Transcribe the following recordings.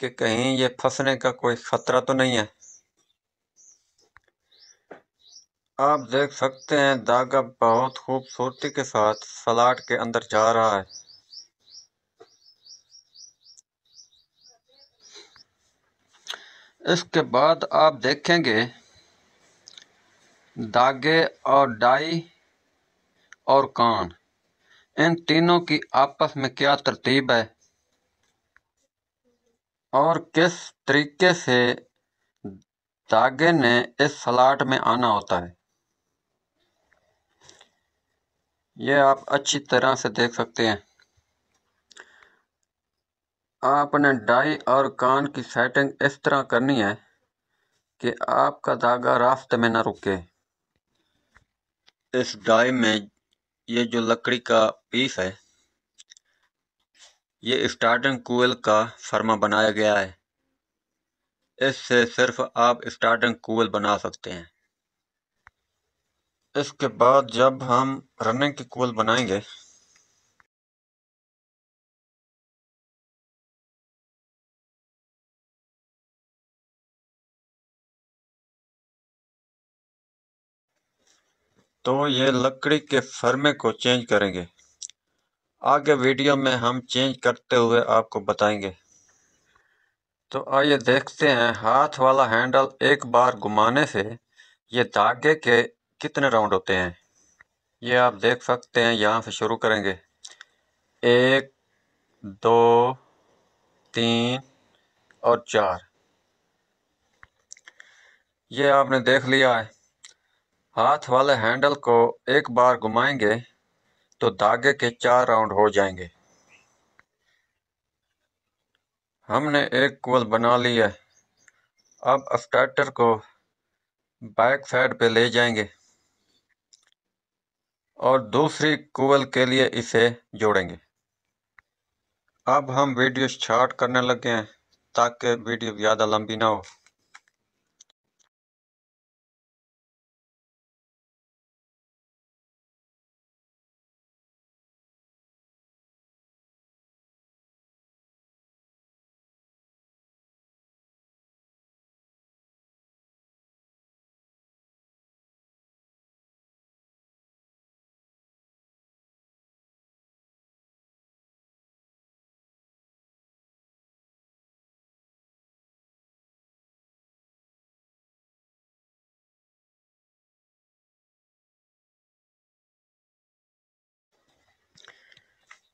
कि कहीं ये फंसने का कोई खतरा तो नहीं है। आप देख सकते हैं धागा बहुत खूबसूरती के साथ स्लॉट के अंदर जा रहा है। इसके बाद आप देखेंगे धागे और डाई और कान, इन तीनों की आपस में क्या तरतीब है और किस तरीके से धागे ने इस स्लॉट में आना होता है। ये आप अच्छी तरह से देख सकते हैं। आपने डाई और कान की सेटिंग इस तरह करनी है कि आपका धागा रास्ते में न रुके। इस डाई में ये जो लकड़ी का पीस है, ये स्टार्टिंग कोयल का फर्मा बनाया गया है। इससे सिर्फ आप स्टार्टिंग कोयल बना सकते हैं। इसके बाद जब हम रनिंग की कोयल बनाएंगे तो ये लकड़ी के फर्मे को चेंज करेंगे। आगे वीडियो में हम चेंज करते हुए आपको बताएंगे। तो आइए देखते हैं हाथ वाला हैंडल एक बार घुमाने से ये धागे के कितने राउंड होते हैं। ये आप देख सकते हैं, यहाँ से शुरू करेंगे 1 2 3 और 4। ये आपने देख लिया है। हाथ वाले हैंडल को एक बार घुमाएंगे तो धागे के 4 राउंड हो जाएंगे। हमने एक कोयल बना ली है। अब स्टार्टर को बैक साइड पे ले जाएंगे और दूसरी कोयल के लिए इसे जोड़ेंगे। अब हम वीडियो स्टार्ट करने लगे हैं ताकि वीडियो ज़्यादा लंबी ना हो।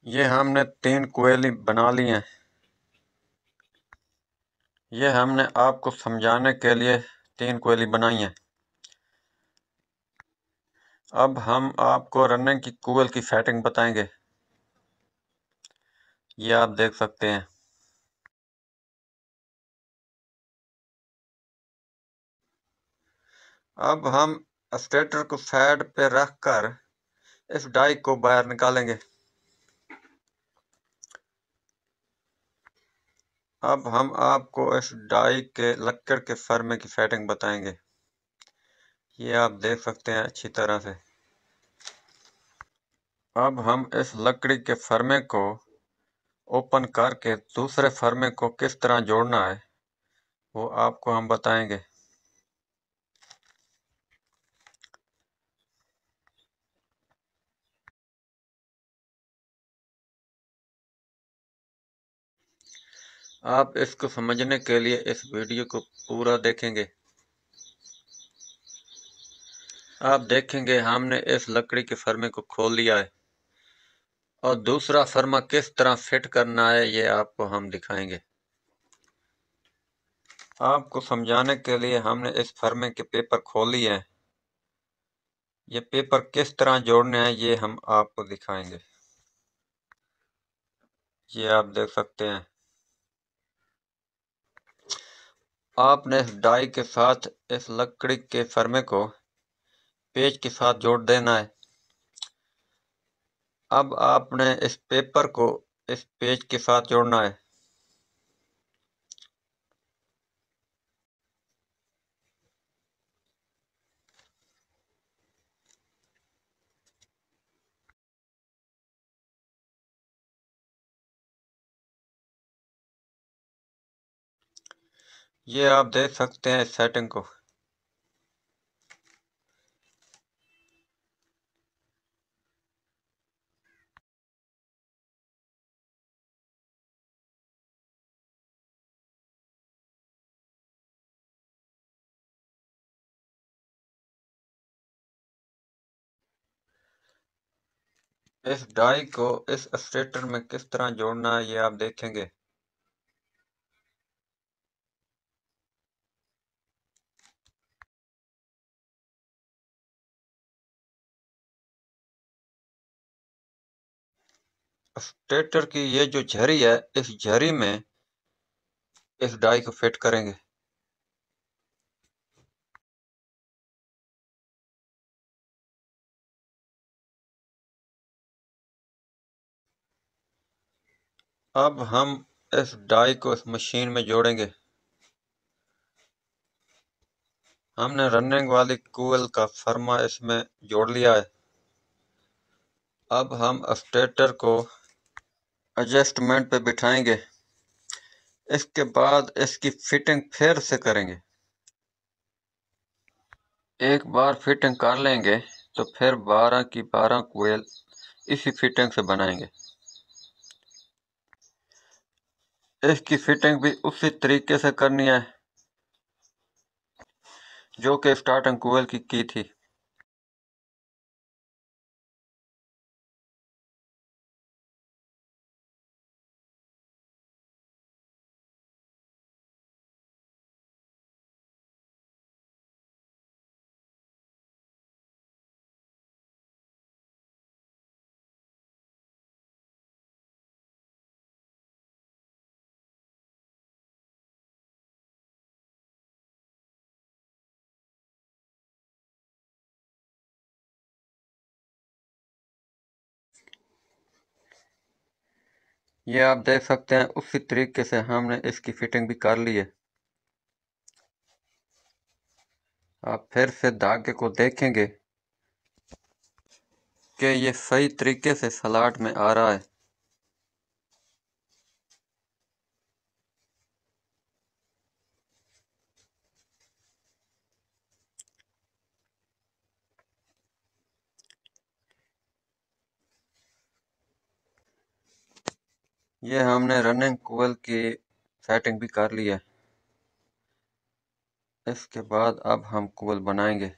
ये हमने 3 कोयली बना ली हैं। ये हमने आपको समझाने के लिए 3 कोयली बनाई हैं। अब हम आपको रनिंग की कोयल की सेटिंग बताएंगे। ये आप देख सकते हैं। अब हम स्टेटर को साइड पे रखकर इस डाई को बाहर निकालेंगे। अब हम आपको इस डाई के लक्कड़ के फर्मे की सेटिंग बताएंगे। ये आप देख सकते हैं अच्छी तरह से। अब हम इस लकड़ी के फर्मे को ओपन करके दूसरे फर्मे को किस तरह जोड़ना है वो आपको हम बताएंगे। आप इसको समझने के लिए इस वीडियो को पूरा देखेंगे। आप देखेंगे हमने इस लकड़ी के फर्मे को खोल लिया है और दूसरा फर्मा किस तरह फिट करना है ये आपको हम दिखाएंगे। आपको समझाने के लिए हमने इस फर्मे के पेपर खोल लिए हैं। ये पेपर किस तरह जोड़ने हैं ये हम आपको दिखाएंगे। ये आप देख सकते हैं। आपने इस डाई के साथ इस लकड़ी के फर्मे को पेज के साथ जोड़ देना है। अब आपने इस पेपर को इस पेज के साथ जोड़ना है। ये आप देख सकते हैं इस सेटिंग को। इस डाई को इस स्टेटर में किस तरह जोड़ना है ये आप देखेंगे। स्टेटर की ये जो झरी है, इस झरी में इस डाई को फिट करेंगे। अब हम इस डाई को इस मशीन में जोड़ेंगे। हमने रनिंग वाली कोयल का फर्मा इसमें जोड़ लिया है। अब हम स्टेटर को एडजस्टमेंट पे बिठाएंगे। इसके बाद इसकी फिटिंग फिर से करेंगे। एक बार फिटिंग कर लेंगे तो फिर 12 की 12 कोयल इसी फिटिंग से बनाएंगे। इसकी फिटिंग भी उसी तरीके से करनी है जो कि स्टार्टिंग कोयल की थी। ये आप देख सकते हैं उसी तरीके से हमने इसकी फिटिंग भी कर ली है। आप फिर से धागे को देखेंगे कि ये सही तरीके से स्लॉट में आ रहा है। ये हमने रनिंग कोयल की सेटिंग भी कर ली है। इसके बाद अब हम कोयल बनाएंगे।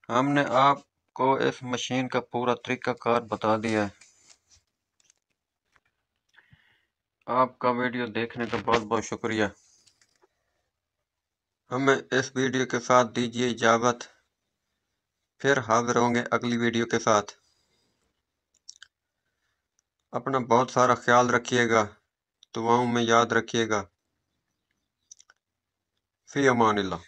हमने आपको इस मशीन का पूरा तरीकाकार बता दिया है। आपका वीडियो देखने का बहुत बहुत शुक्रिया। हमें इस वीडियो के साथ दीजिए इजाज़त। फिर हाजिर होंगे अगली वीडियो के साथ। अपना बहुत सारा ख्याल रखिएगा, दुआओं में याद रखिएगा। फ़ी अमानिल्लाह।